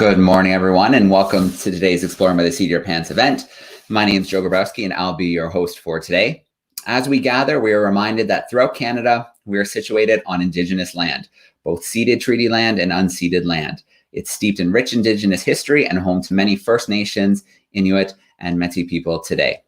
Good morning, everyone, and welcome to today's Exploring by the Seat of Your Pants event. My name is Joe Grabowski, and I'll be your host for today. As we gather, we are reminded that throughout Canada, we are situated on Indigenous land, both ceded treaty land and unceded land. It's steeped in rich Indigenous history and home to many First Nations, Inuit, and Métis people today.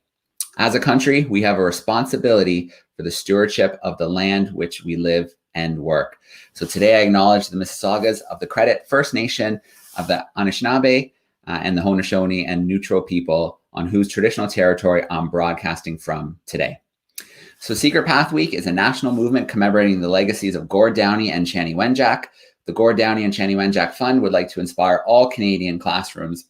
As a country, we have a responsibility for the stewardship of the land which we live and work. So today I acknowledge the Mississaugas of the Credit First Nation, of the Anishinaabe, and the Haudenosaunee and Neutral people on whose traditional territory I'm broadcasting from today. So Secret Path Week is a national movement commemorating the legacies of Gord Downie and Chanie Wenjack. The Gord Downie and Chanie Wenjack Fund would like to inspire all Canadian classrooms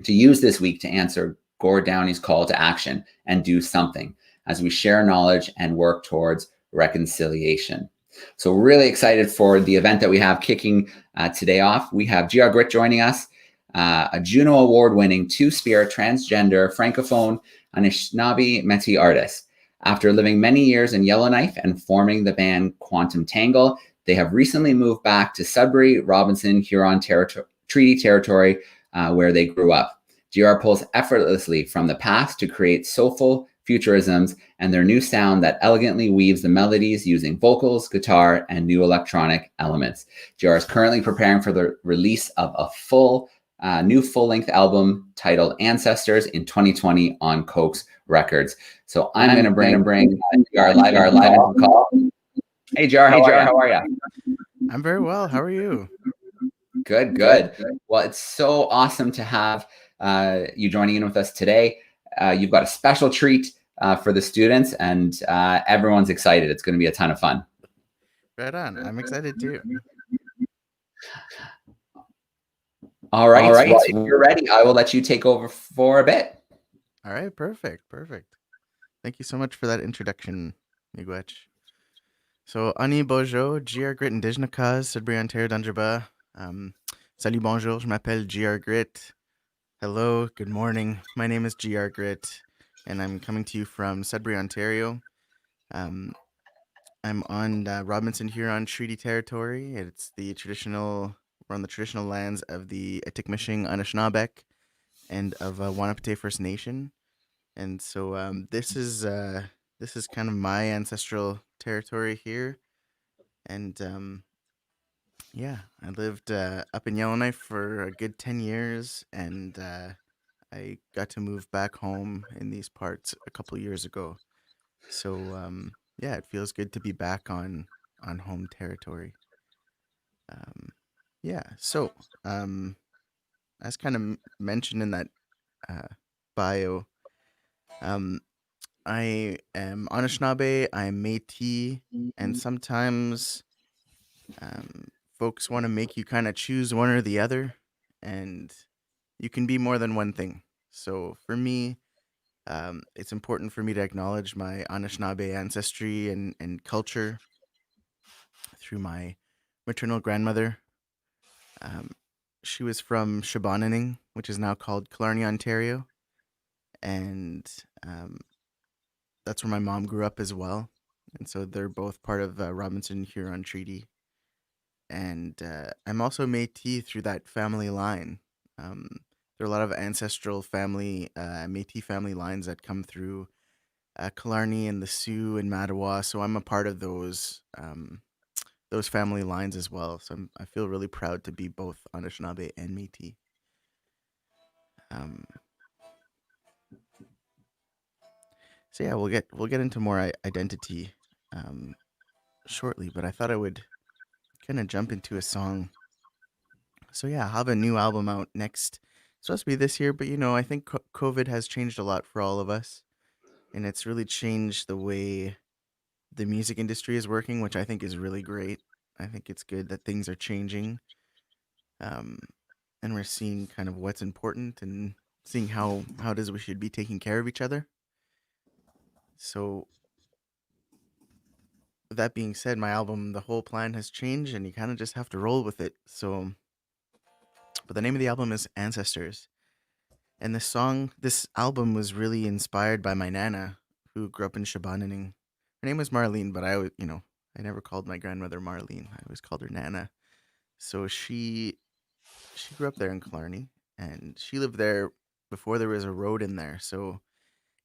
to use this week to answer Gord Downie's call to action and do something as we share knowledge and work towards reconciliation. So really excited for the event that we have kicking today off. We have Gritt joining us, a Juno Award winning two-spirit transgender Francophone Anishinaabe Métis artist. After living many years in Yellowknife and forming the band Quantum Tangle, they have recently moved back to Sudbury, Robinson, Huron Treaty territory where they grew up. GR pulls effortlessly from the past to create soulful futurisms and their new sound that elegantly weaves the melodies using vocals, guitar, and new electronic elements. GR is currently preparing for the release of a new full-length album titled Ancestors in 2020 on Coax Records. So I'm going to bring GR live into the call. Hey, GR, how are you? I'm very well. How are you? Good. Well, it's so awesome to have you joining in with us today. You've got a special treat for the students, and everyone's excited. It's going to be a ton of fun. Right on. I'm excited too. All right. Well, if you're ready, I will let you take over for a bit. All right. Perfect. Thank you so much for that introduction, Miigwech. So, Ani Bojo, GR Gritt Indigenous Cause, Sudbury, Ontario, Dunderba. Salut, bonjour, je m'appelle GR Gritt. Hello, good morning. My name is GR Gritt, and I'm coming to you from Sudbury, Ontario. I'm on Robinson Huron Treaty territory. We're on the traditional lands of the Atikmishing Anishinaabe and of Wanapate First Nation. And so this is kind of my ancestral territory here. And I lived up in Yellowknife for a good 10 years, and I got to move back home in these parts a couple years ago. So it feels good to be back on home territory. So as kind of mentioned in that bio, I am Anishinaabe, I'm Métis, and sometimes folks want to make you kind of choose one or the other, and you can be more than one thing. So for me, it's important for me to acknowledge my Anishinaabe ancestry and culture through my maternal grandmother. She was from Shibananing, which is now called Killarney, Ontario, and that's where my mom grew up as well. And so they're both part of Robinson Huron Treaty. And I'm also Métis through that family line. There are a lot of ancestral family, Métis family lines that come through Killarney and the Sioux and Mattawa. So I'm a part of those family lines as well. So I feel really proud to be both Anishinaabe and Métis. We'll get into more identity shortly, but I thought I would kind of jump into a song. So I have a new album out next. It's supposed to be this year, but I think COVID has changed a lot for all of us, and it's really changed the way the music industry is working, which I think is really great. I think it's good that things are changing, and we're seeing kind of what's important and seeing how it is we should be taking care of each other. So with that being said, my album, the whole plan has changed, and you kind of just have to roll with it. But the name of the album is Ancestors. And this album was really inspired by my Nana, who grew up in Shibananing. Her name was Marlene, but I never called my grandmother Marlene. I always called her Nana. So she she grew up there in Killarney, and she lived there before there was a road in there. So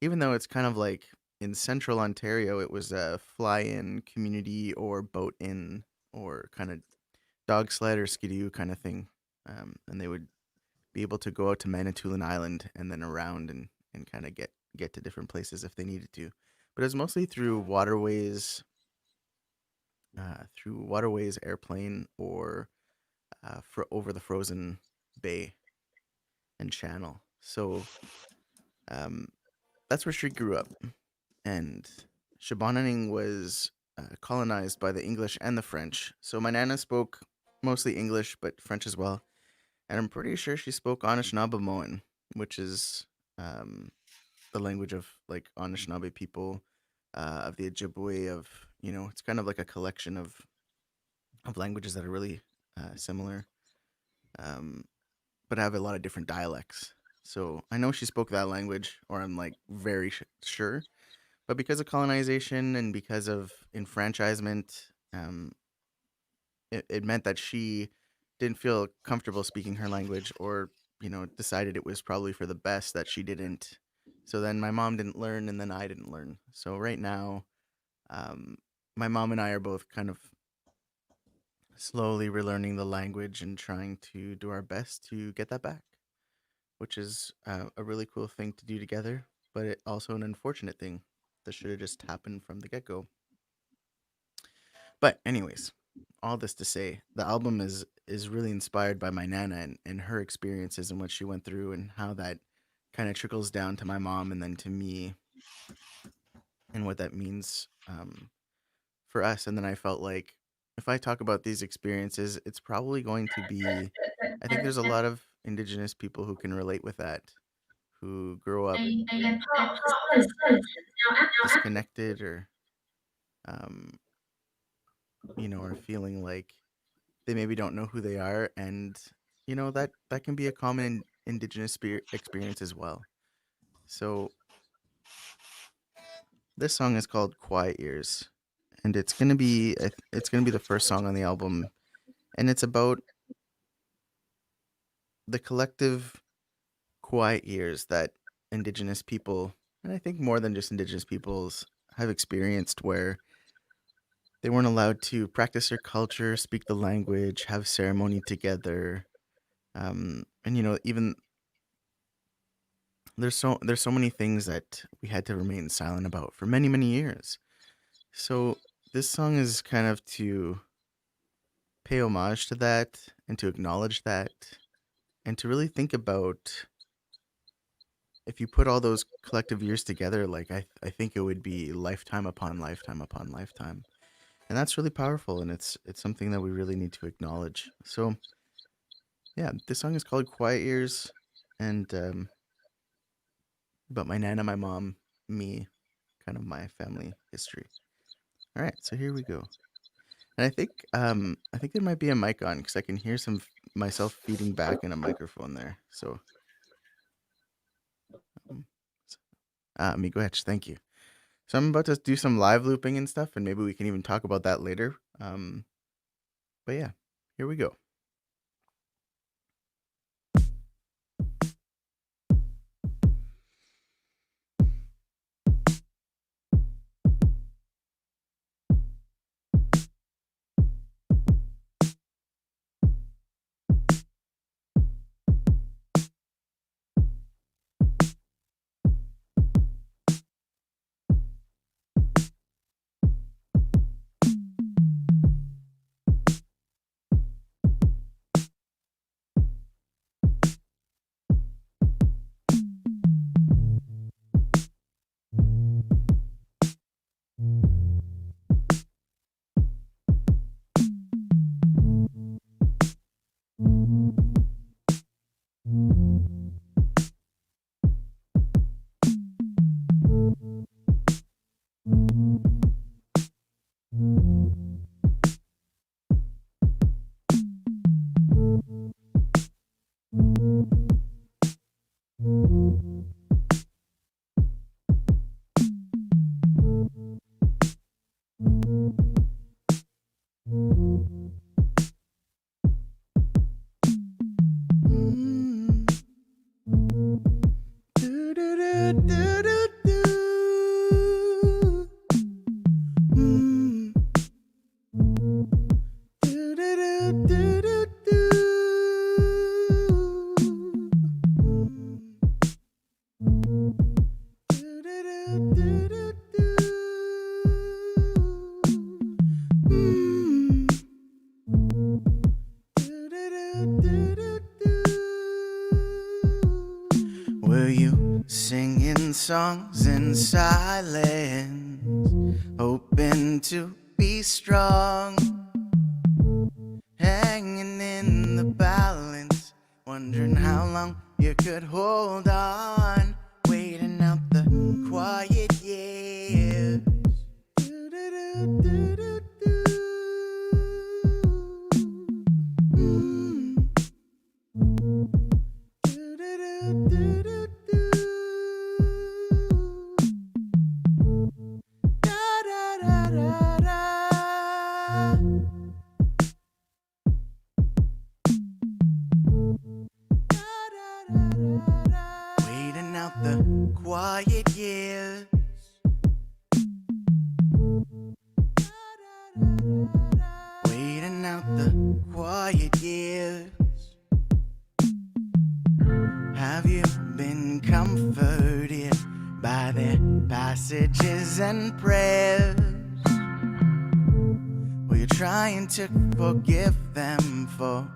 even though it's kind of like in central Ontario, it was a fly-in community or boat-in or kind of dog sled or skidoo kind of thing. And they would be able to go out to Manitoulin Island and then around and kind of get to different places if they needed to. But it was mostly through waterways, airplane, or over the frozen bay and channel. So um, that's where she grew up. And Shibananing was colonized by the English and the French. So my nana spoke mostly English, but French as well. And I'm pretty sure she spoke Anishinaabe, which is um, the language of like Anishinaabe people of the Ojibwe. It's kind of like a collection of languages that are really similar, um, but have a lot of different dialects. So I know she spoke that language, or I'm like very sure. But because of colonization and because of enfranchisement, it meant that she didn't feel comfortable speaking her language, or decided it was probably for the best that she didn't. So then my mom didn't learn, and then I didn't learn. So right now, um, my mom and I are both kind of slowly relearning the language and trying to do our best to get that back, which is a really cool thing to do together, but also an unfortunate thing that should have just happened from the get go. But anyways, all this to say, the album is really inspired by my nana and her experiences and what she went through and how that kind of trickles down to my mom and then to me and what that means for us. And then I felt like if I talk about these experiences, it's probably going to be. I think there's a lot of Indigenous people who can relate with that, who grow up disconnected or um, are feeling like they maybe don't know who they are, and that can be a common indigenous experience as well. So this song is called Quiet Ears, and it's gonna be the first song on the album, and it's about the collective quiet years that indigenous people, and I think more than just indigenous peoples, have experienced, where they weren't allowed to practice their culture, speak the language, have ceremony together. And even there's so many things that we had to remain silent about for many many years. So this song is kind of to pay homage to that and to acknowledge that and to really think about if you put all those collective years together, like I think it would be lifetime upon lifetime upon lifetime. And that's really powerful, and it's something that we really need to acknowledge. So yeah, this song is called Quiet Years, and about my nana, my mom, me, kind of my family history. All right, so here we go. And I think there might be a mic on because I can hear myself feeding back in a microphone there. So um, Amigo Etch, thank you. So I'm about to do some live looping and stuff, and maybe we can even talk about that later. But yeah, here we go. songs in silence, hoping to be strong, hanging in the balance, wondering how long you could hold on, waiting out the quiet years. Waiting out the quiet years. Waiting out the quiet years. Have you been comforted by their passages and prayers? Were you trying to forgive them for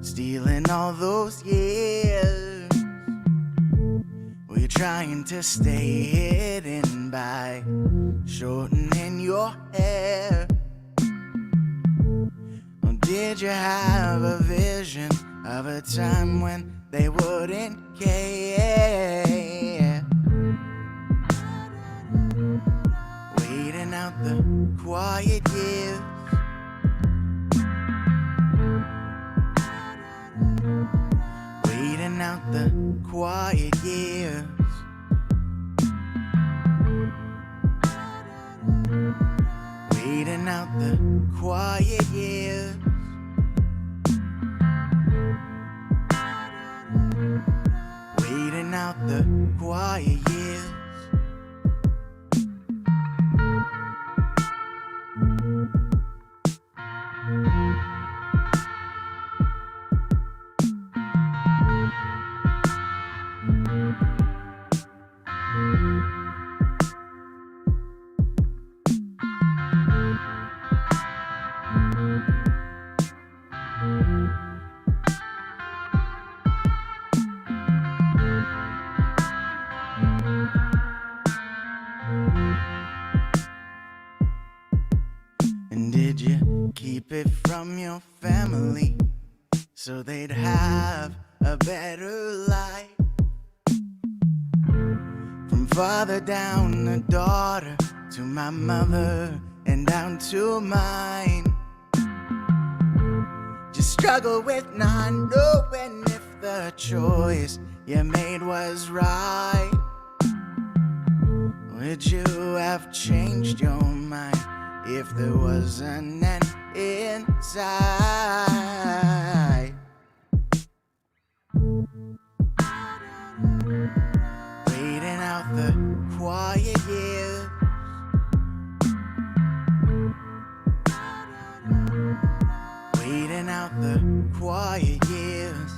stealing all those years? Were you trying to stay hidden by shortening your hair? Or did you have a vision of a time when they wouldn't care? Waiting out the quiet years. Waiting out the quiet years. Waiting out the quiet years. Waiting out the quiet years. And did you keep it from your family so they'd have a better life? From father down to daughter, to my mother and down to mine. Just struggle with not knowing if the choice you made was right. Would you have changed your mind if there was an end inside? Waiting out the quiet years. Waiting out the quiet years.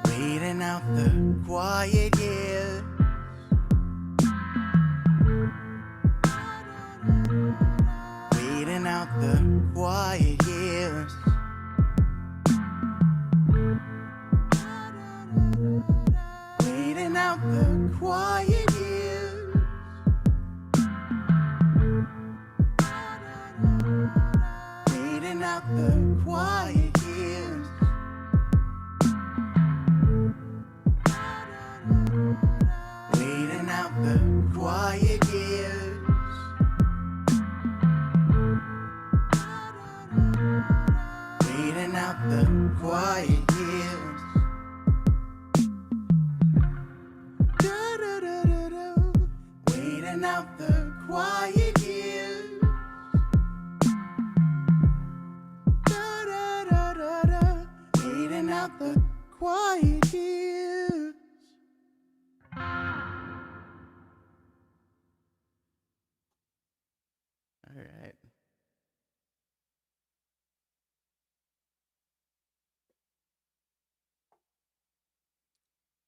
Waiting out the quiet years. Waiting out the quiet years. Waiting out the quiet years. Waiting out the quiet years. Waiting out the quiet years. Waiting out the quiet years. Waiting out the quiet years. Waiting out the quiet years. All right.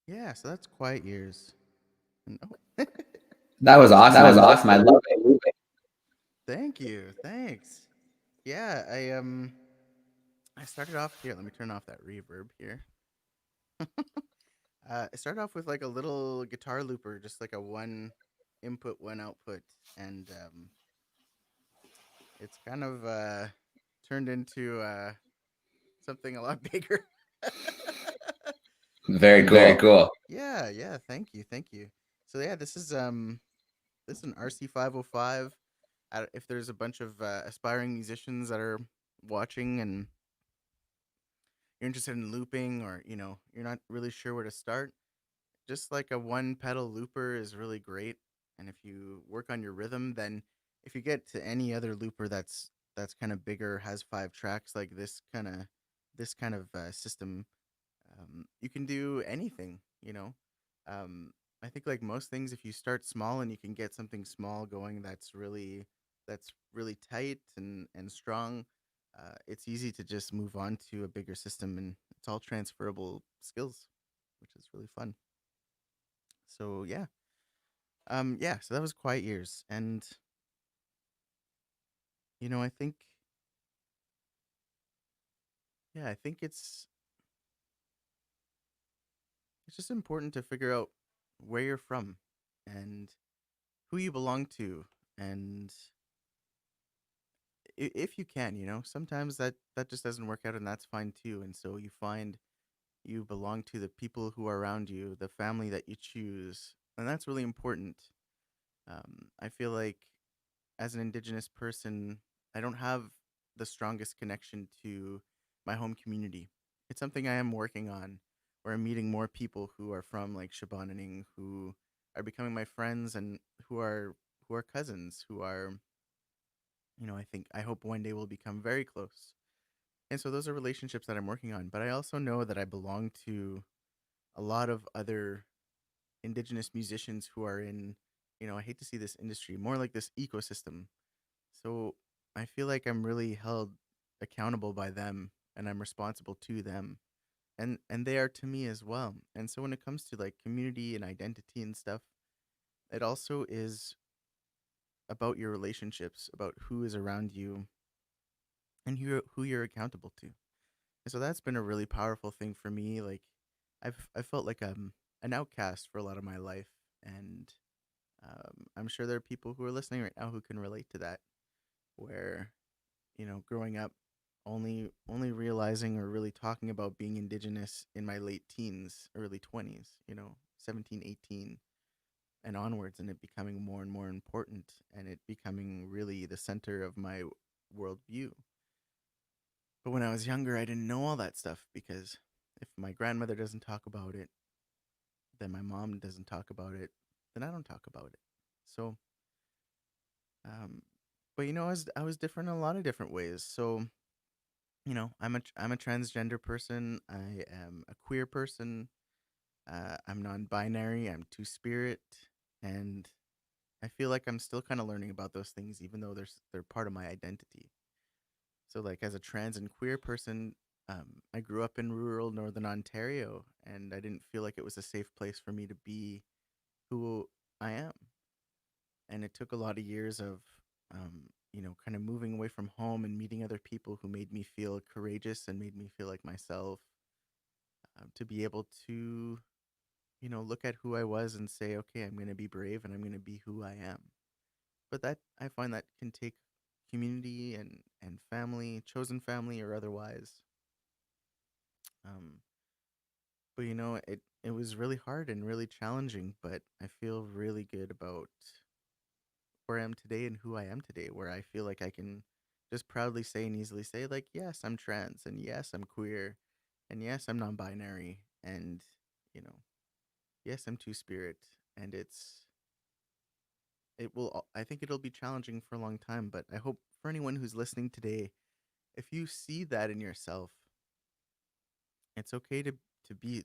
Yeah, so that's quiet years. That was awesome. That was awesome. I love it. Thank you. Thanks. Yeah, I started off here. Let me turn off that reverb here. It started off with like a little guitar looper, just like a one input, one output, and it's kind of turned into something a lot bigger. Very Very cool. cool. Yeah, yeah. Thank you, thank you. So yeah, this is an RC 505. If there's a bunch of aspiring musicians that are watching and you're interested in looping, or you're not really sure where to start, just like a one pedal looper is really great. And if you work on your rhythm, then if you get to any other looper that's kind of bigger, has 5 tracks like this kind of system, you can do anything. um, I think like most things, if you start small and you can get something small going that's really tight and strong, it's easy to just move on to a bigger system, and it's all transferable skills, which is really fun. So yeah, yeah. So that was Quiet Years, and I think, yeah, I think it's just important to figure out where you're from and who you belong to, and if you can, sometimes that just doesn't work out, and that's fine too. And so you find you belong to the people who are around you, the family that you choose, and that's really important. I feel like as an Indigenous person, I don't have the strongest connection to my home community. It's something I am working on, where I'm meeting more people who are from like Shibananing, who are becoming my friends, and who are cousins, who are, I hope one day we'll become very close. And so those are relationships that I'm working on. But I also know that I belong to a lot of other Indigenous musicians who are in, I hate to see this industry, more like this ecosystem. So I feel like I'm really held accountable by them, and I'm responsible to them. And they are to me as well. And so when it comes to like community and identity and stuff, it also is about your relationships, about who is around you, and who you're accountable to. And so that's been a really powerful thing for me. Like I felt like I'm an outcast for a lot of my life, and I'm sure there are people who are listening right now who can relate to that, where growing up, only realizing or really talking about being Indigenous in my late teens, early 20s, 17, 18, and onwards, and it becoming more and more important, and it becoming really the center of my worldview. But when I was younger, I didn't know all that stuff, because if my grandmother doesn't talk about it, then my mom doesn't talk about it, then I don't talk about it. So, um, but I was different in a lot of different ways. So, I'm a transgender person. I am a queer person. I'm non-binary. I'm two-spirit, and I feel like I'm still kind of learning about those things, even though they're part of my identity. So, like as a trans and queer person, I grew up in rural Northern Ontario, and I didn't feel like it was a safe place for me to be who I am. And it took a lot of years of, kind of moving away from home and meeting other people who made me feel courageous and made me feel like myself, to be able to, look at who I was and say, okay, I'm going to be brave and I'm going to be who I am. But that I find that can take community and family, chosen family or otherwise. Um, but it was really hard and really challenging, but I feel really good about where I am today and who I am today, where I feel like I can just proudly say and easily say, like, yes, I'm trans, and yes, I'm queer, and yes, I'm non binary, and, you know, yes, I'm two spirit. And I think it'll be challenging for a long time, but I hope for anyone who's listening today, if you see that in yourself, it's okay to be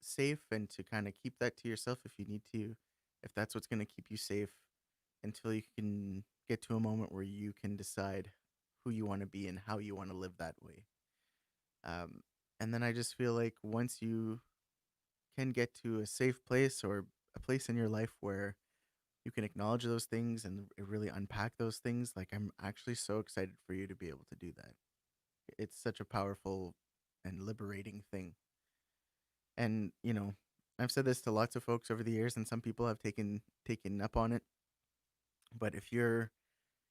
safe and to kind of keep that to yourself if you need to, if that's what's going to keep you safe until you can get to a moment where you can decide who you want to be and how you want to live that way. Um, and then I just feel like once you can get to a safe place or a place in your life where you can acknowledge those things and really unpack those things, like I'm actually so excited for you to be able to do that. It's such a powerful and liberating thing. And, I've said this to lots of folks over the years, and some people have taken up on it. But if you're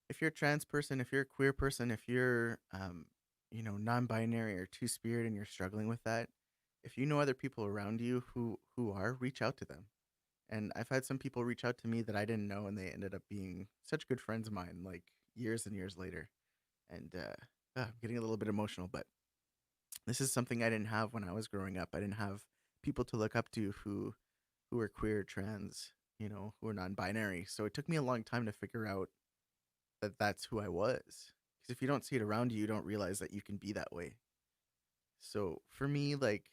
a trans person, if you're a queer person, if you're non-binary or two-spirit and you're struggling with that, if you know other people around you who are, reach out to them. And I've had some people reach out to me that I didn't know, and they ended up being such good friends of mine, like years and years later. And I'm getting a little bit emotional, but this is something I didn't have when I was growing up. I didn't have people to look up to who were queer, trans, who are non-binary. So it took me a long time to figure out that that's who I was. Because if you don't see it around you, you don't realize that you can be that way. So for me, like,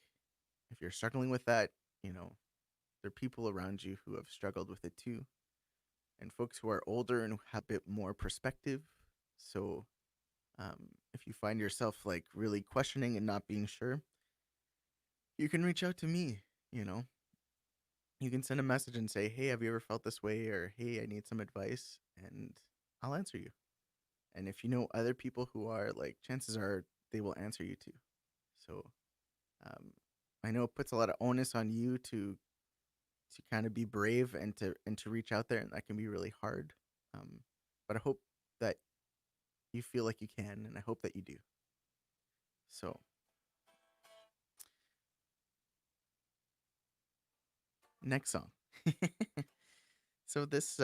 if you're struggling with that, there are people around you who have struggled with it too, and folks who are older and have a bit more perspective. So if you find yourself like really questioning and not being sure, you can reach out to me. You know, you can send a message and say, "Hey, have you ever felt this way?" or "Hey, I need some advice," and I'll answer you. And if you know other people who are, like, chances are they will answer you too. So um, I know it puts a lot of onus on you to kind of be brave and to reach out there, and that can be really hard. Um, but I hope that you feel like you can, and I hope that you do. So next song. So this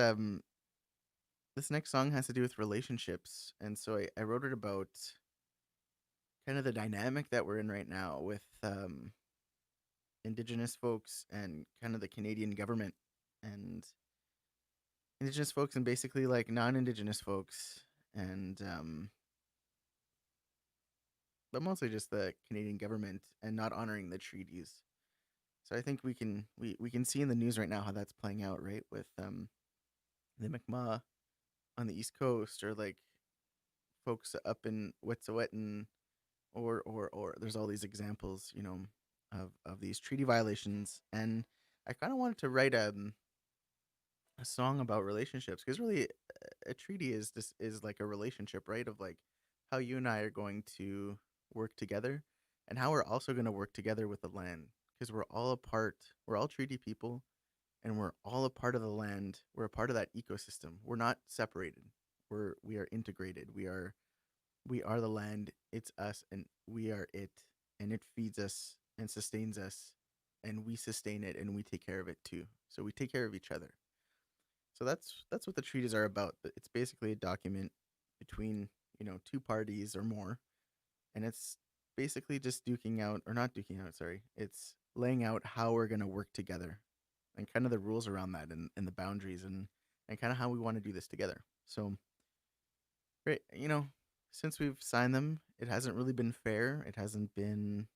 next song has to do with relationships, and so I wrote it about kind of the dynamic that we're in right now with Indigenous folks and kind of the Canadian government and Indigenous folks and basically like non-Indigenous folks and but mostly just the Canadian government and not honoring the treaties. So I think we can see in the news right now how that's playing out, right? With the Mi'kmaq on the East Coast, or like folks up in Wet'suwet'en, or there's all these examples, of these treaty violations. And I kind of wanted to write a song about relationships, because really a treaty is like a relationship, right? Of like how you and I are going to work together, and how we're also going to work together with the land, because we're all treaty people, and we're all a part of the land. We're a part of that ecosystem. We're not separated. We are integrated. We are the land. It's us, and we are it, and it feeds us and sustains us, and we sustain it, and we take care of it too. So we take care of each other. So that's what the treaties are about. It's basically a document between, two parties or more, and it's basically just duking out, or not duking out, sorry. It's laying out how we're going to work together, and kind of the rules around that, and the boundaries, and kind of how we want to do this together. So, great, since we've signed them, it hasn't really been fair. It hasn't been,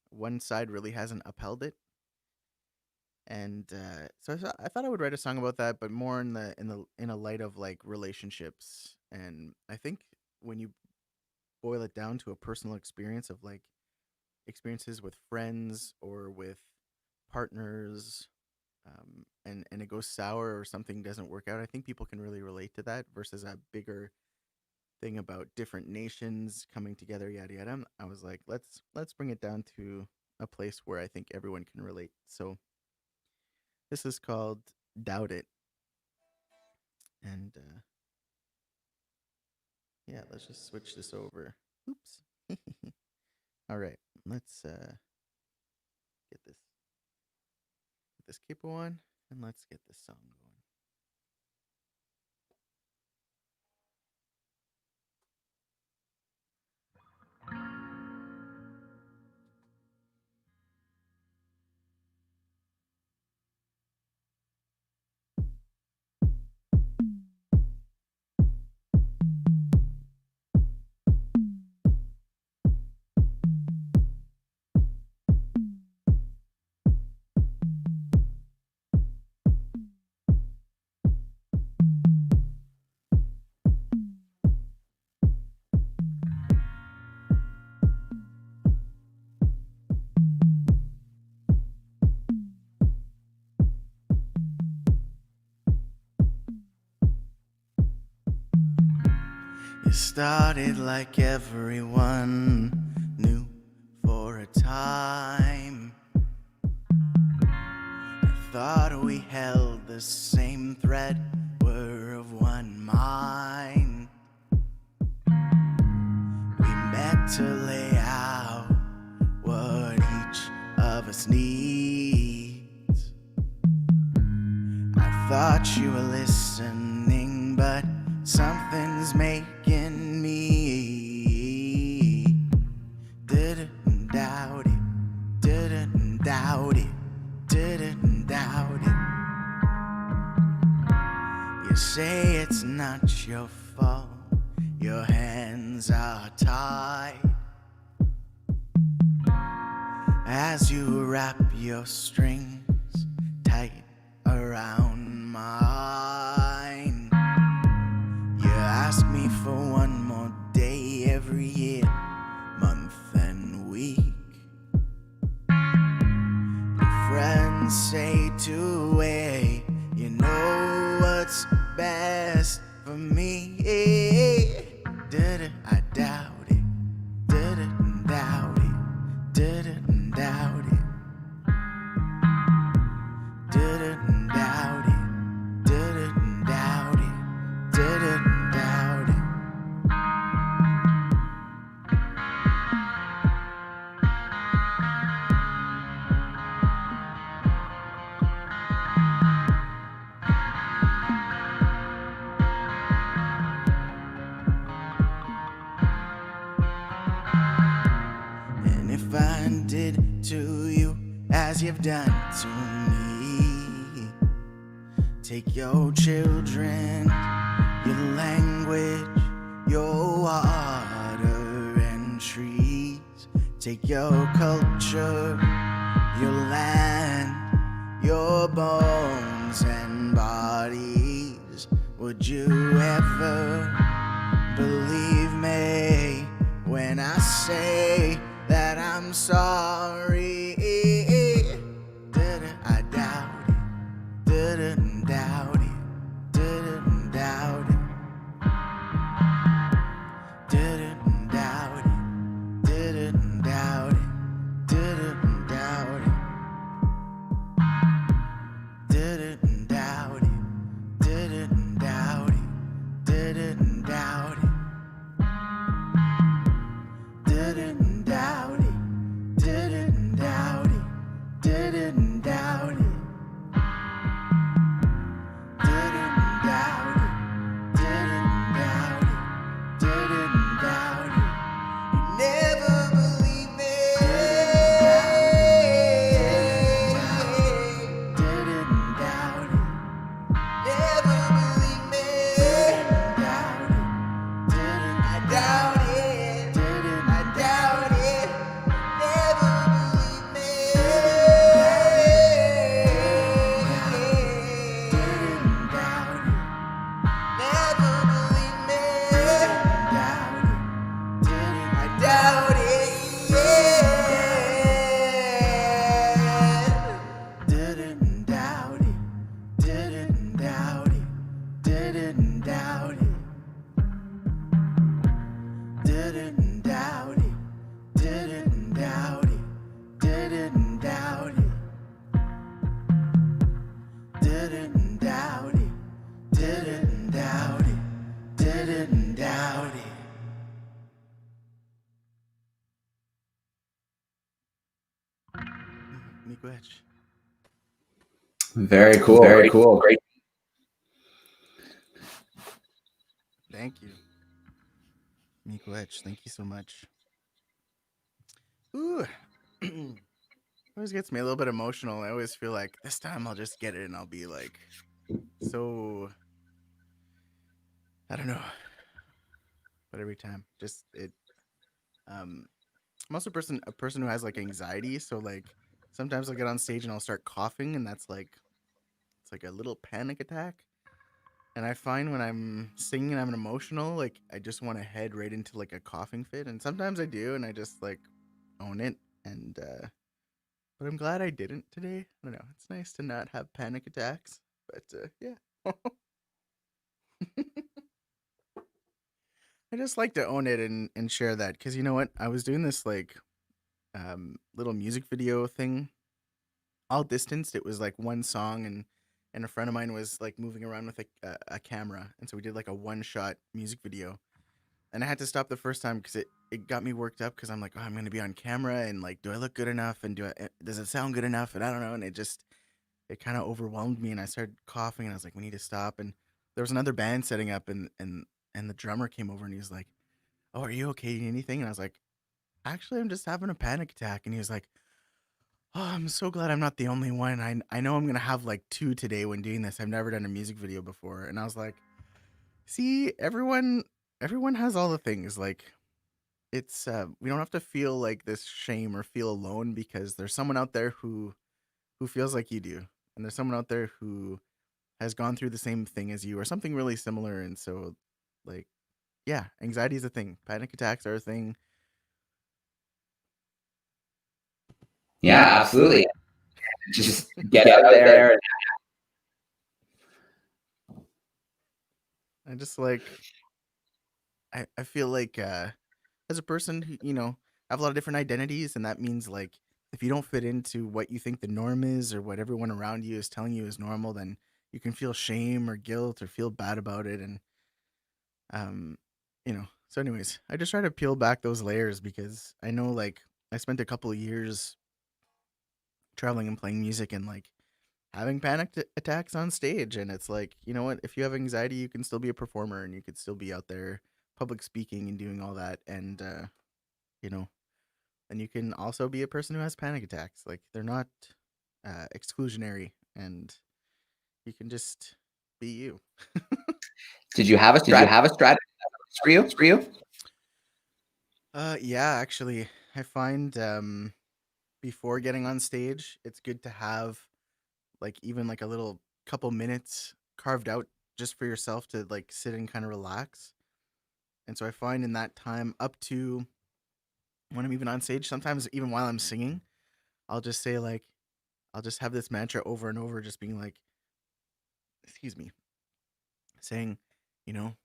one side really hasn't upheld it. And so I thought I would write a song about that, but more in a light of like relationships. And I think when you boil it down to a personal experience of like experiences with friends or with partners, and it goes sour or something doesn't work out, I think people can really relate to that versus a bigger thing about different nations coming together, yada yada. I was like, let's bring it down to a place where I think everyone can relate. So this is called Doubt It. And yeah, let's just switch this over. Oops. All right, let's get this capo on, and let's get this song going. It started like everyone knew for a time. thought we held the same thread, were of one mind. We met to lay out what each of us needs. I thought you were listening, but something's making me. Didn't doubt it, didn't doubt it, didn't doubt it. You say it's not your fault, your hands are tied as you wrap your strings tight around mine. You ask me for one more day every year, month and week. Your friends say to wait, you know what's best for me. Did I doubt it? Didn't doubt it. Didn't doubt it. Didn't doubt it. Didn't doubt it. Didn't doubt it. And if I did to you as you've done to me, take your children, your language, your water and trees. Take your culture, your land, your bones and bodies. Would you ever believe me when I say that I'm sorry? Didn't I doubt it? Didn't doubt it. Didn't doubt it. Didn't doubt it. Didn't doubt it. Didn't doubt it. Didn't doubt it. Didn't doubt it. Didn't doubt it. Didn't doubt it. Didn't doubt it. Didn't doubt it. Didn't doubt it. Didn't doubt it. Didn't doubt it. You never believe me. Didn't doubt it. Never believe me. Didn't doubt it. Didn't I doubt it. Didn't I doubt it. Never believe me. Didn't doubt it. Never believe me. Didn't doubt it. Didn't I doubt it. Didn't doubt it. Didn't doubt it. Didn't doubt it. Didn't doubt it. Didn't doubt it. Didn't doubt it. Didn't doubt it. Didn't doubt it. Didn't doubt it. Miigwech. Very cool. Very cool. Great. Thank you. Miigwech, thank you so much. Ooh. Always gets me a little bit emotional. I always feel like this time I'll just get it and I'll be like so, I don't know. But every time, just it. I'm also a person who has like anxiety, so like sometimes I'll get on stage and I'll start coughing, and that's like it's like a little panic attack. And I find when I'm singing and I'm emotional, like I just want to head right into like a coughing fit, and sometimes I do, and I just like own it. And but I'm glad I didn't today. I don't know. It's nice to not have panic attacks, but yeah. I just like to own it and share that, because you know what? I was doing this like little music video thing all distanced. It was like one song, and a friend of mine was like moving around with a camera, and so we did like a one shot music video. And I had to stop the first time because it got me worked up because I'm like, oh, I'm gonna be on camera, and like, do I look good enough, and does it sound good enough, and I don't know, and it kind of overwhelmed me, and I started coughing, and I was like, we need to stop. And there was another band setting up, and the drummer came over, and he was like, oh, are you okay? Anything? And I was like, actually, I'm just having a panic attack. And he was like, oh, I'm so glad I'm not the only one. I know I'm gonna have like two today when doing this. I've never done a music video before. And I was like, see, everyone has all the things. Like, it's we don't have to feel like this shame or feel alone, because there's someone out there who feels like you do. And there's someone out there who has gone through the same thing as you or something really similar. And so, like, yeah, anxiety is a thing. Panic attacks are a thing. Yeah, absolutely. Just get out there. I just like I feel like as a person who, have a lot of different identities, and that means like if you don't fit into what you think the norm is or what everyone around you is telling you is normal, then you can feel shame or guilt or feel bad about it. And um so anyways, I just try to peel back those layers because I know, like, I spent a couple of years traveling and playing music and like having attacks on stage, and it's like, you know what, if you have anxiety, you can still be a performer, and you could still be out there public speaking and doing all that. And you know and you can also be a person who has panic attacks. Like, they're not exclusionary, and you can just be you. Did you have a strategy for you? Yeah, actually, I find before getting on stage, it's good to have like even like a little couple minutes carved out just for yourself to like sit and kind of relax. And so I find in that time up to when I'm even on stage, sometimes even while I'm singing, I'll just say like, I'll just have this mantra over and over, just being like, excuse me, saying, you know,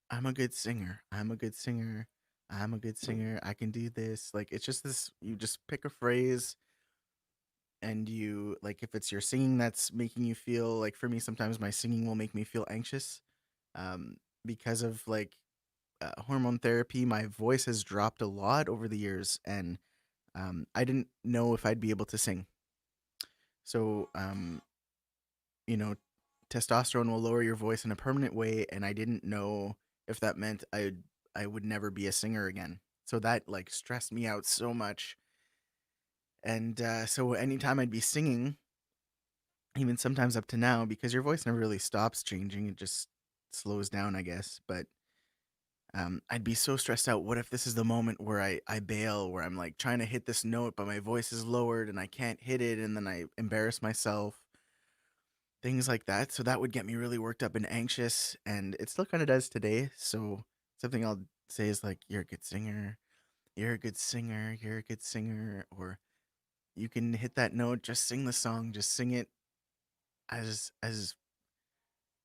I'm a good singer. I'm a good singer. I'm a good singer. I can do this. Like, it's just this, you just pick a phrase, and you, like, if it's your singing that's making you feel, like, for me, sometimes my singing will make me feel anxious. Um, because of like hormone therapy, my voice has dropped a lot over the years, and I didn't know if I'd be able to sing. So, you know, testosterone will lower your voice in a permanent way, and I didn't know if that meant I would never be a singer again. So that like stressed me out so much. And so anytime I'd be singing, even sometimes up to now, because your voice never really stops changing, it just slows down, I guess. But I'd be so stressed out. What if this is the moment where I bail, where I'm like trying to hit this note, but my voice is lowered and I can't hit it, and then I embarrass myself, things like that. So that would get me really worked up and anxious, and it still kind of does today. So something I'll say is like, "You're a good singer. You're a good singer. You're a good singer," or "You can hit that note. Just sing the song. Just sing it as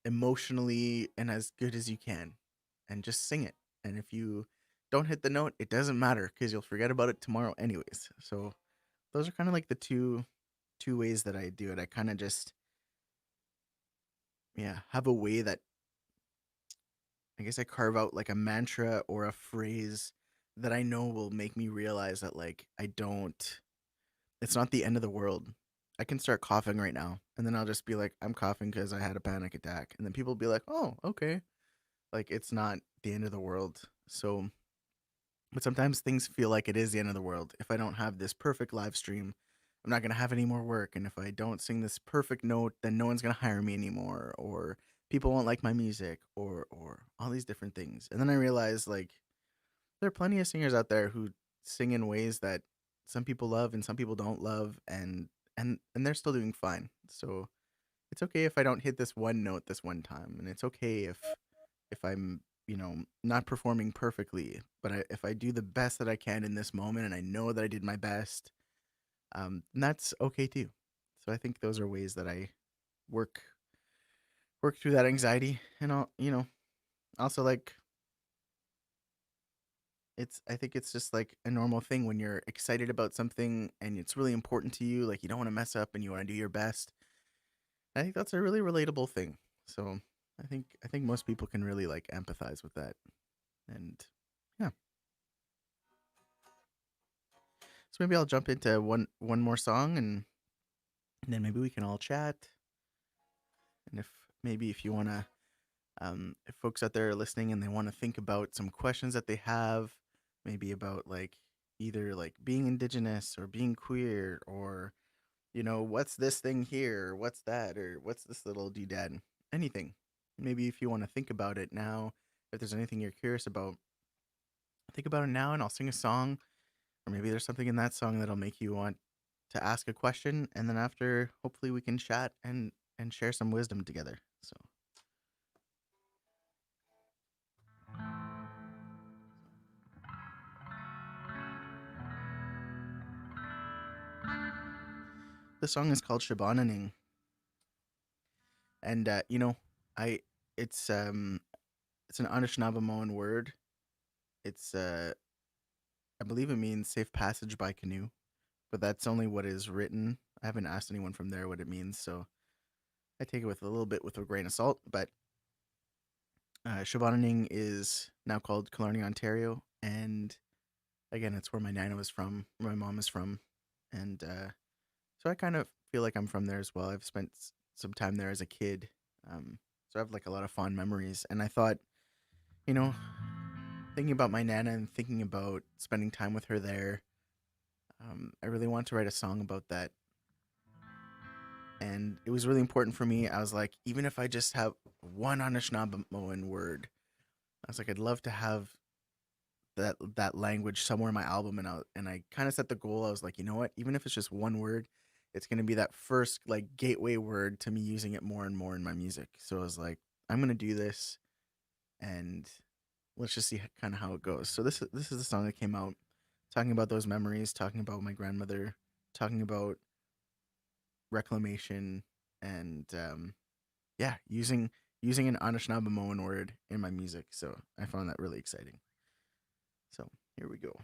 emotionally and as good as you can, and just sing it. And if you don't hit the note, it doesn't matter because you'll forget about it tomorrow anyways." So those are kind of like the two ways that I do it. I kind of just, yeah, have a way that I guess I carve out like a mantra or a phrase that I know will make me realize that like I don't it's not the end of the world. I can start coughing right now, and then I'll just be like, I'm coughing because I had a panic attack. And then people will be like, oh, okay. Like, it's not the end of the world. So, but sometimes things feel like it is the end of the world. If I don't have this perfect live stream, I'm not going to have any more work. And if I don't sing this perfect note, then no one's going to hire me anymore. Or people won't like my music, or all these different things. And then I realized like there are plenty of singers out there who sing in ways that some people love and some people don't love, and they're still doing fine. So it's okay if I don't hit this one note this one time, and it's okay if I'm, not performing perfectly, but if I do the best that I can in this moment, and I know that I did my best, and that's okay too. So I think those are ways that I work work through that anxiety, and also like I think it's just like a normal thing when you're excited about something and it's really important to you, like you don't want to mess up and you want to do your best. I think that's a really relatable thing. So I think most people can really like empathize with that. And yeah. So maybe I'll jump into one more song and then maybe we can all chat. And if you want to if folks out there are listening and they want to think about some questions that they have, maybe about like either like being indigenous or being queer, or what's this thing here, or what's that, or what's this little doodad, anything. Maybe if you want to think about it now, if there's anything you're curious about, think about it now and I'll sing a song, or maybe there's something in that song that'll make you want to ask a question, and then after hopefully we can chat and share some wisdom together. So the song is called Shibananing, and I it's an Anishinaabe word. It's I believe it means safe passage by canoe, but that's only what is written. I haven't asked anyone from there what it means, so I take it with a little bit with a grain of salt. But Shibananing is now called Killarney, Ontario, and again, it's where my nana was from, where my mom is from, and so I kind of feel like I'm from there as well. I've spent some time there as a kid, so I have like a lot of fond memories. And I thought, you know, thinking about my nana and thinking about spending time with her there, I really want to write a song about that. And it was really important for me. I was like, even if I just have one Anishinaabe word, I was like, I'd love to have that language somewhere in my album. And I kind of set the goal. I was like, you know what? Even if it's just one word, it's gonna be that first like gateway word to me using it more and more in my music. So I was like, I'm gonna do this, and let's just see kind of how it goes. So this is the song that came out, talking about those memories, talking about my grandmother, talking about reclamation, and yeah, using an Anishinaabe word in my music. So I found that really exciting. So here we go.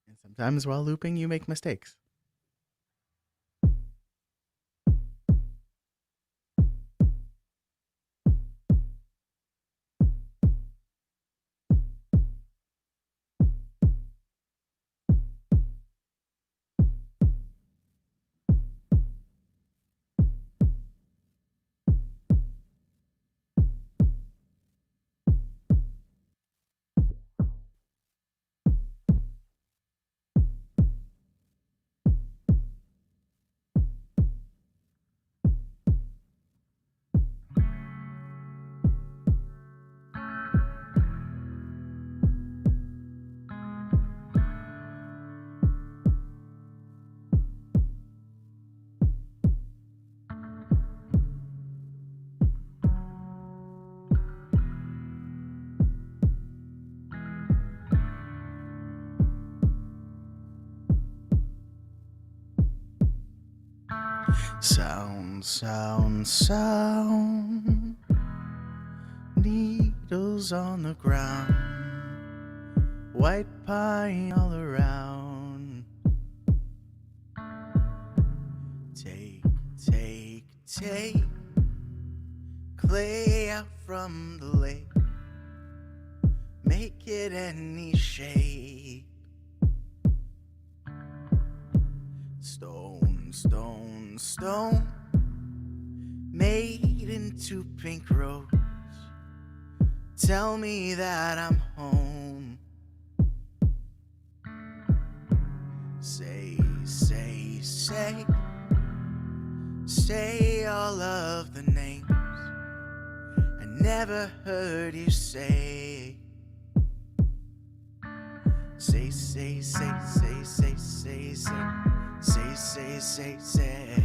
And sometimes while looping, you make mistakes. Sound, sound, sound. Needles on the ground. White pine all around. Take, take, take. Clay out from the lake. Make it any shape. Stone, stone, stone. Made into pink rose. Tell me that I'm home. Say, say, say. Say all of the names I never heard you say. say, say, say, say, say, say, say, say, say, say, say.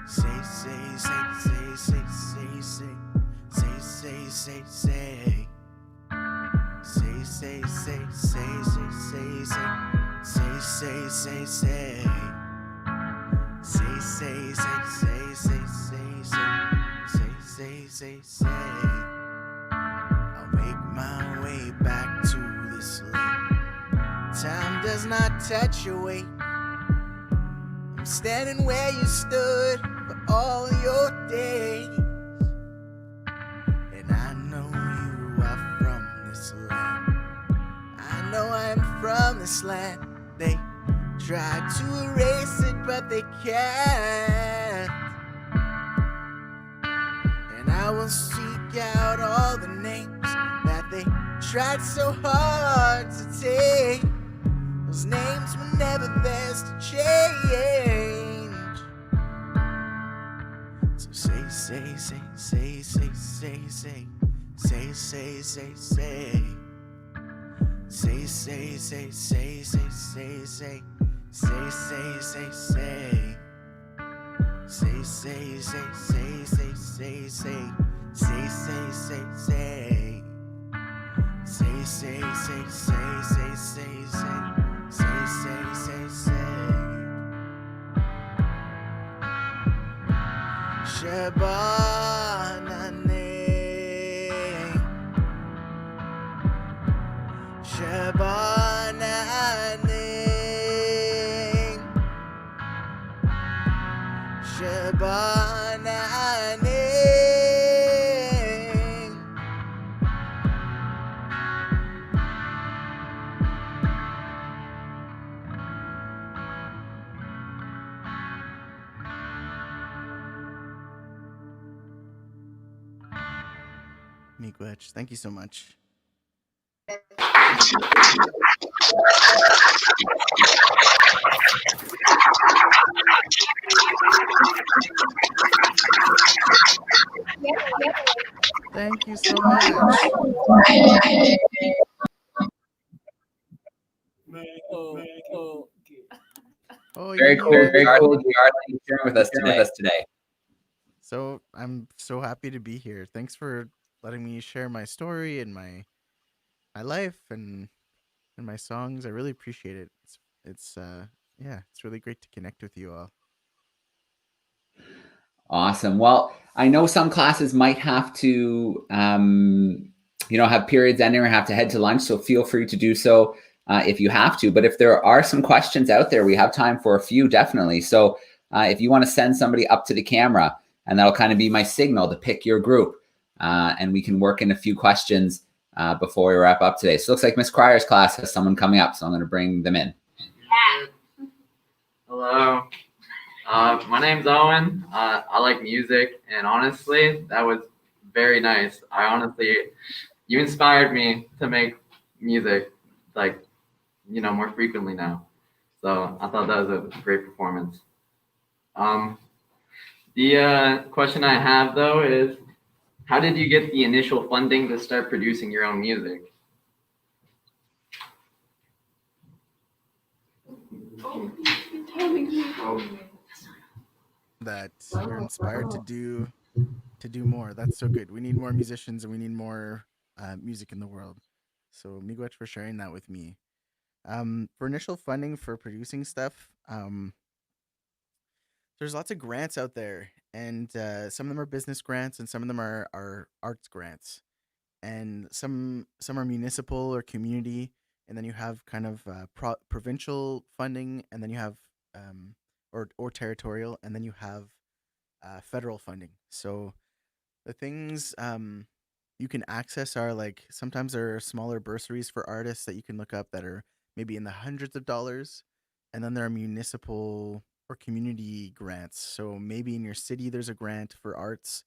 Say, say, say, say, say, say, say, say, say, say, say. Say, say, say, say, say, say, say, say, say, say. Say, say, say, say, say, say, say, say. I'll make my way back to this lake. Time does not touch your weight. I'm standing where you stood for all your days. And I know you are from this land. I know I'm from this land. They tried to erase it, but they can't. And I will seek out all the names that they tried so hard to take. Those names were never theirs to change. So say, say, say, say, say, say, say, say, say, say, say. Say, say, say, say, say, say, say, say, say, say, say. Say, say, say, say, say, say, say, say, say, say, say. Say, say, say, say, say, say, say, say. Shibananing, Shibananing, Shibananing. Miigwech, thank you so much. Thank you so much. Oh, Very you cool. Very are. cool. You are sharing with us today. So I'm so happy to be here. Thanks for letting me share my story and my life and my songs. I really appreciate it. It's yeah, it's really great to connect with you all. Awesome. Well, I know some classes might have to, have periods ending or have to head to lunch. So feel free to do so if you have to. But if there are some questions out there, we have time for a few, definitely. So if you want to send somebody up to the camera, and that'll kind of be my signal to pick your group, and we can work in a few questions before we wrap up today. So it looks like Miss Cryer's class has someone coming up, so I'm going to bring them in. Hello. My name's Owen. I like music, and honestly, that was very nice. You inspired me to make music, more frequently now. So I thought that was a great performance. The question I have though is, how did you get the initial funding to start producing your own music? That you're inspired to do more. That's so good. We need more musicians and we need more music in the world. So Miigwech for sharing that with me. For initial funding for producing stuff, there's lots of grants out there, and some of them are business grants, and some of them are arts grants, and some are municipal or community, and then you have kind of provincial funding, and then you have or territorial, and then you have federal funding. So the things you can access are like sometimes there are smaller bursaries for artists that you can look up that are maybe in the hundreds of dollars, and then there are municipal or community grants. So maybe in your city there's a grant for arts.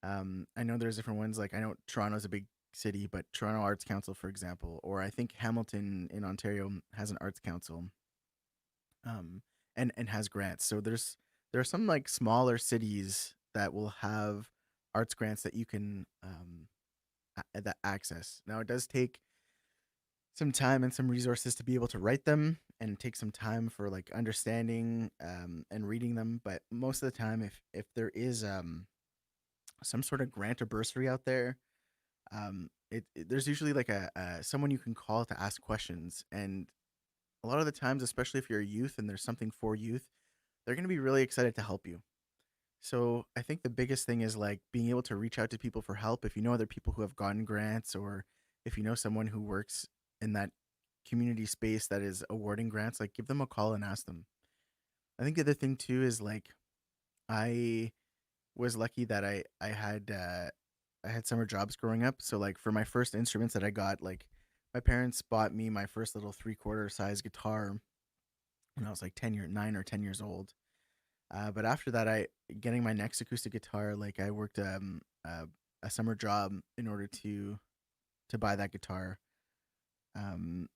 I know there's different ones. Like I know Toronto's a big city, but Toronto Arts Council, for example, or I think Hamilton in Ontario has an arts council, and has grants. So there are some like smaller cities that will have arts grants that you can that access. Now it does take some time and some resources to be able to write them, and take some time for like understanding and reading them. But most of the time, if there is some sort of grant or bursary out there, there's usually like a someone you can call to ask questions. And a lot of the times, especially if you're a youth and there's something for youth, they're going to be really excited to help you. So I think the biggest thing is like being able to reach out to people for help. If you know other people who have gotten grants, or if you know someone who works in that community space that is awarding grants, like give them a call and ask them. I think the other thing too is like I was lucky that I had summer jobs growing up. So like for my first instruments that I got, like my parents bought me my first little 3/4 size guitar when I was like 9 or 10 years old. But after that, I getting my next acoustic guitar, like I worked a summer job in order to buy that guitar. Um,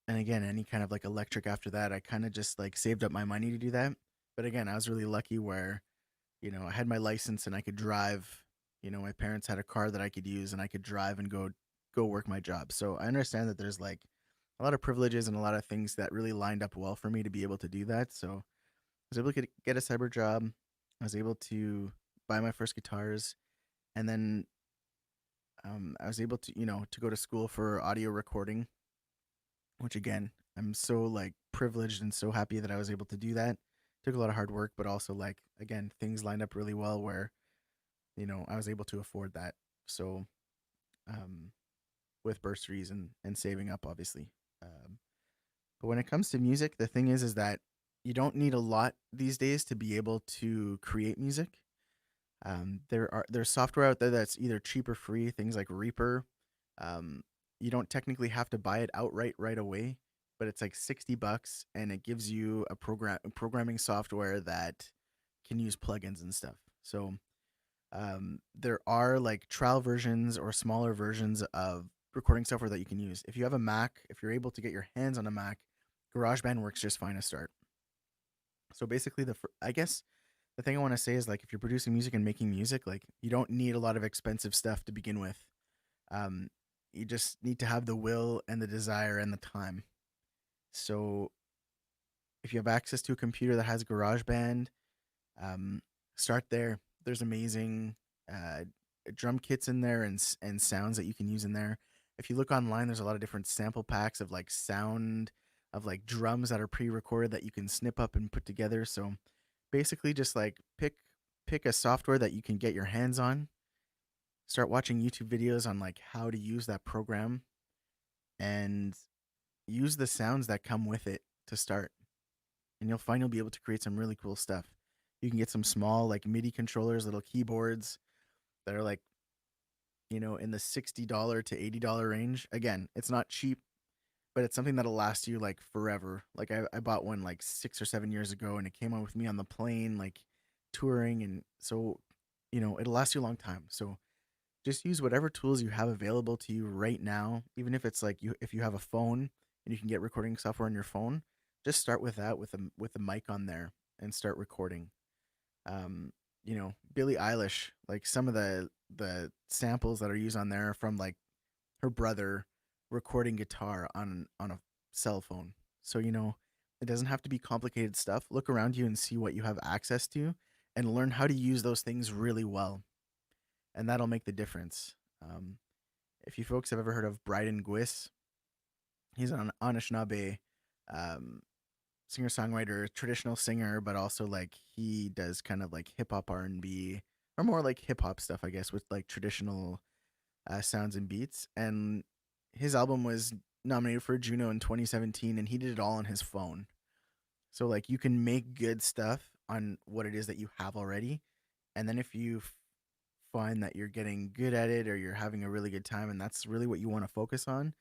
and again, any kind of like electric after that, I kind of just like saved up my money to do that. But again, I was really lucky where, I had my license and I could drive. My parents had a car that I could use and I could drive and go work my job. So I understand that there's like a lot of privileges and a lot of things that really lined up well for me to be able to do that. So I was able to get a cyber job. I was able to buy my first guitars, and then I was able to to go to school for audio recording, which again I'm so like privileged and so happy that I was able to do that. Took a lot of hard work, but also like again things lined up really well where I was able to afford that. So um, with bursaries and saving up, obviously. Um, but when it comes to music, the thing is that you don't need a lot these days to be able to create music. There's software out there that's either cheap or free, things like Reaper. Um, you don't technically have to buy it outright right away, but it's like $60 and it gives you programming software that can use plugins and stuff. So there are like trial versions or smaller versions of recording software that you can use. If you have a Mac, if you're able to get your hands on a Mac, GarageBand works just fine to start. So basically, I guess the thing I want to say is like if you're producing music and making music, like you don't need a lot of expensive stuff to begin with. Um, you just need to have the will and the desire and the time. So if you have access to a computer that has GarageBand, um, start there. There's amazing uh, drum kits in there and sounds that you can use in there. If you look online, there's a lot of different sample packs of like sound of like drums that are pre-recorded that you can snip up and put together. So basically, just like pick a software that you can get your hands on. Start watching YouTube videos on like how to use that program and use the sounds that come with it to start. And you'll find you'll be able to create some really cool stuff. You can get some small like MIDI controllers, little keyboards that are like, in the $60 to $80 range. Again, it's not cheap, but it's something that'll last you like forever. Like I bought one like 6 or 7 years ago and it came on with me on the plane, like touring. And so, it'll last you a long time. So just use whatever tools you have available to you right now. Even if it's like if you have a phone and you can get recording software on your phone, just start with that with a mic on there and start recording. um Billie Eilish, like some of the samples that are used on there are from like her brother recording guitar on a cell phone. So it doesn't have to be complicated stuff. Look around you and see what you have access to and learn how to use those things really well, and that'll make the difference. If you folks have ever heard of Bryden Gwiss, he's an Anishinaabe um, singer songwriter, traditional singer, but also like he does kind of like hip hop R&B, or more like hip hop stuff, I guess, with like traditional sounds and beats. And his album was nominated for a Juno in 2017, and he did it all on his phone. So like you can make good stuff on what it is that you have already, and then if you find that you're getting good at it or you're having a really good time and that's really what you want to focus on,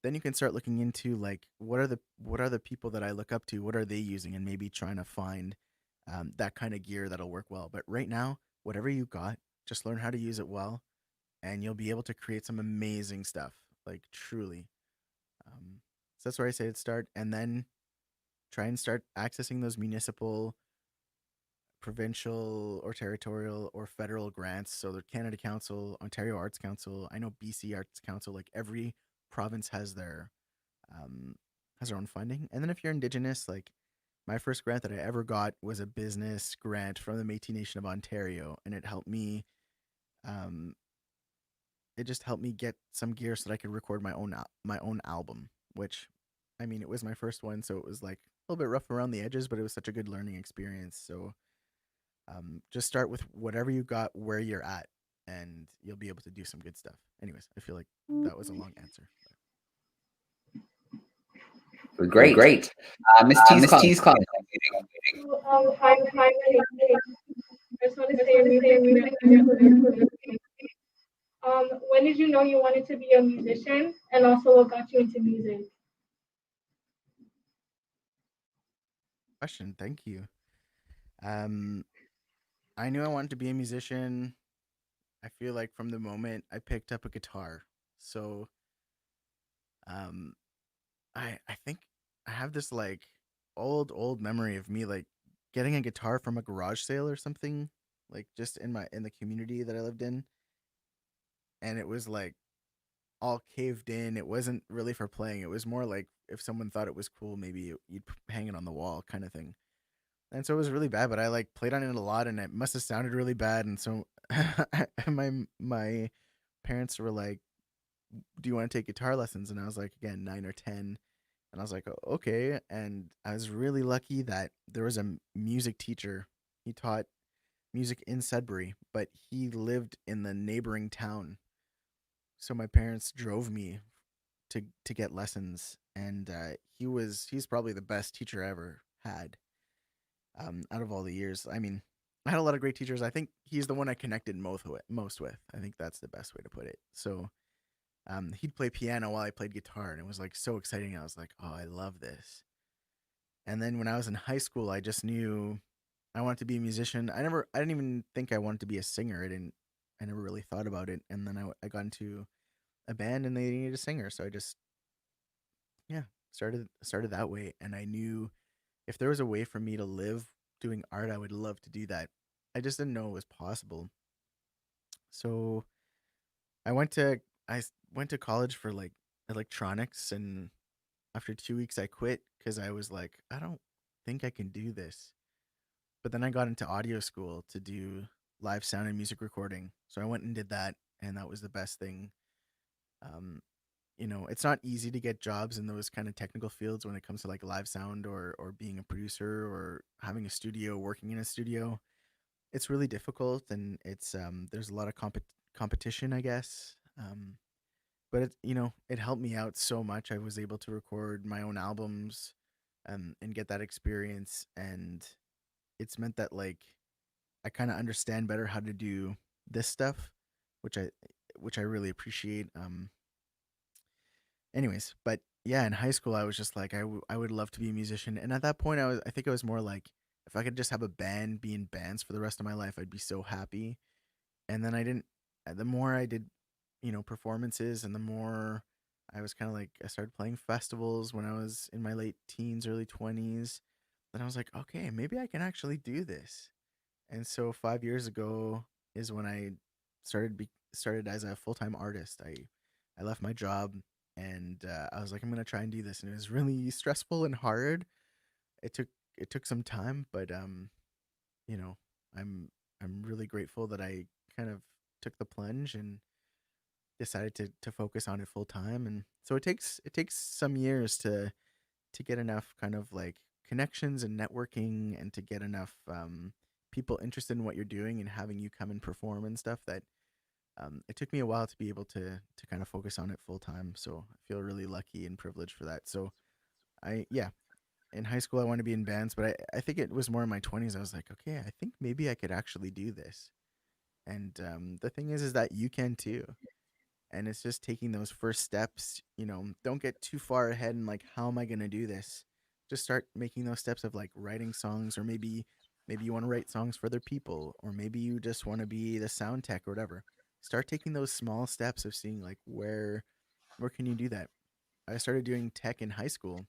then you can start looking into like what are the people that I look up to, what are they using, and maybe trying to find that kind of gear that'll work well. But right now, whatever you got, just learn how to use it well, and you'll be able to create some amazing stuff, like truly. So that's where I say to start, and then try and start accessing those municipal, provincial, or territorial, or federal grants. So the Canada Council, Ontario Arts Council, I know BC Arts Council, like every province has their own funding. And then if you're Indigenous, like my first grant that I ever got was a business grant from the Métis Nation of Ontario, and it helped me. Um, it just helped me get some gear so that I could record my own album. Which, I mean, it was my first one, so it was like a little bit rough around the edges, but it was such a good learning experience. So just start with whatever you got where you're at, and you'll be able to do some good stuff. Anyways, I feel like that was a long answer. Great. Miss T's calling. Hi, I just want to say when did you know you wanted to be a musician, and also what got you into music? Question. Thank you. I knew I wanted to be a musician. I feel like from the moment I picked up a guitar. So, um, I think I have this like old memory of me like getting a guitar from a garage sale or something, like just in the community that I lived in, and it was like all caved in. It wasn't really for playing. It was more like if someone thought it was cool, maybe you'd hang it on the wall kind of thing. And so it was really bad, but I like played on it a lot, and it must have sounded really bad. And so my parents were like, "Do you want to take guitar lessons?" And I was like, again, 9 or 10, and I was like, "Oh, okay." And I was really lucky that there was a music teacher. He taught music in Sudbury, but he lived in the neighboring town. So my parents drove me to get lessons, and he's probably the best teacher I ever had. Out of all the years, I mean, I had a lot of great teachers. I think he's the one I connected most with. I think that's the best way to put it. So he'd play piano while I played guitar, and it was like so exciting. I was like, oh, I love this. And then when I was in high school, I just knew I wanted to be a musician. I didn't even think I wanted to be a singer. I never really thought about it. And then I got into a band, and they needed a singer, so I just, yeah, started that way. And I knew if there was a way for me to live doing art, I would love to do that. I just didn't know it was possible. So I went to went to college for like electronics, and after 2 weeks I quit because I was like, I don't think I can do this. But then I got into audio school to do live sound and music recording. So I went and did that, and that was the best thing. Um, it's not easy to get jobs in those kind of technical fields when it comes to like live sound or being a producer or having a studio, working in a studio. It's really difficult, and it's there's a lot of competition, I guess. But it helped me out so much. I was able to record my own albums, and get that experience, and it's meant that like I kind of understand better how to do this stuff, which I really appreciate. Anyways, but yeah, in high school I was just like I would love to be a musician, and at that point I think I was more like if I could just have a band, be in bands for the rest of my life, I'd be so happy. And then I didn't. The more I did, performances, and the more I was kind of like I started playing festivals when I was in my late teens, early 20s. Then I was like, okay, maybe I can actually do this. And so 5 years ago is when I started as a full time artist. I left my job, and I was like, I'm gonna try and do this, and it was really stressful and hard. It took it took some time, but you know, I'm I'm really grateful that I kind of took the plunge and decided to focus on it full time. And so it takes some years to get enough kind of like connections and networking, and to get enough people interested in what you're doing and having you come and perform and stuff, that it took me a while to be able to kind of focus on it full time. So I feel really lucky and privileged for that. So yeah, in high school I wanted to be in bands, but I think it was more in my 20s. I was like, okay, I think maybe I could actually do this. And the thing is that you can too. And it's just taking those first steps. Don't get too far ahead and like, how am I going to do this? Just start making those steps of like writing songs, or maybe you want to write songs for other people, or maybe you just want to be the sound tech or whatever. Start taking those small steps of seeing like where can you do that. I started doing tech in high school,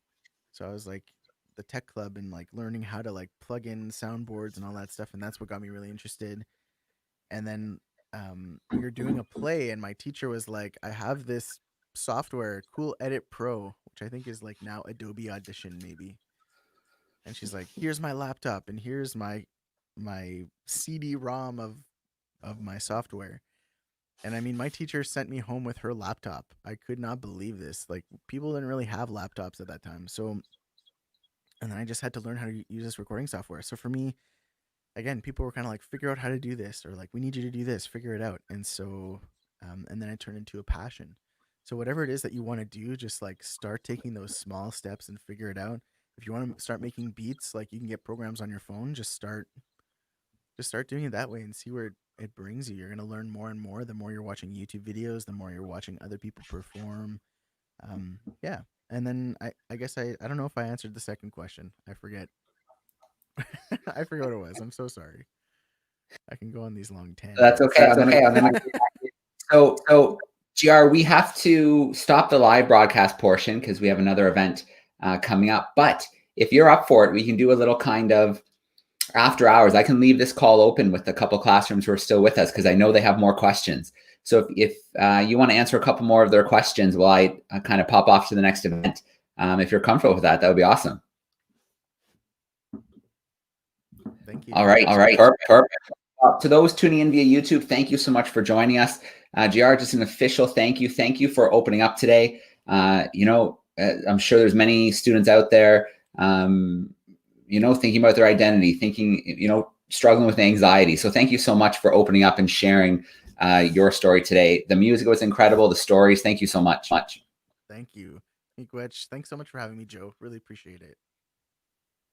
so I was like the tech club, and like learning how to like plug in soundboards and all that stuff, and that's what got me really interested. And then we were doing a play, and my teacher was like, I have this software, Cool Edit Pro, which I think is like now Adobe Audition maybe. And she's like, here's my laptop and here's my CD-ROM of my software. And I mean, my teacher sent me home with her laptop. I could not believe this. Like, people didn't really have laptops at that time. So, and then I just had to learn how to use this recording software. So for me, again, people were kind of like, figure out how to do this, or like, we need you to do this, figure it out. And so, and then it turned into a passion. So whatever it is that you want to do, just like start taking those small steps and figure it out. If you want to start making beats, like you can get programs on your phone, just start doing it that way and see where it brings you. You're going to learn more and more. The more you're watching YouTube videos, the more you're watching other people perform. Yeah. And then I guess I don't know if I answered the second question. I forget. I forget what it was. I'm so sorry. I can go on these long tangents. That's okay. I'm gonna so GR, we have to stop the live broadcast portion because we have another event coming up. But if you're up for it, we can do a little kind of after hours. I can leave this call open with a couple classrooms who are still with us because I know they have more questions. So if you want to answer a couple more of their questions while I kind of pop off to the next event, if you're comfortable with that, that would be awesome. Thank you. All right. Perfect. To those tuning in via YouTube, thank you so much for joining us. GR, just an official thank you. Thank you for opening up today. I'm sure there's many students out there, thinking about their identity, struggling with anxiety. So thank you so much for opening up and sharing your story today. The music was incredible. The stories. Thank you so much. Thank you. Miigwech, thanks so much for having me, Joe. Really appreciate it.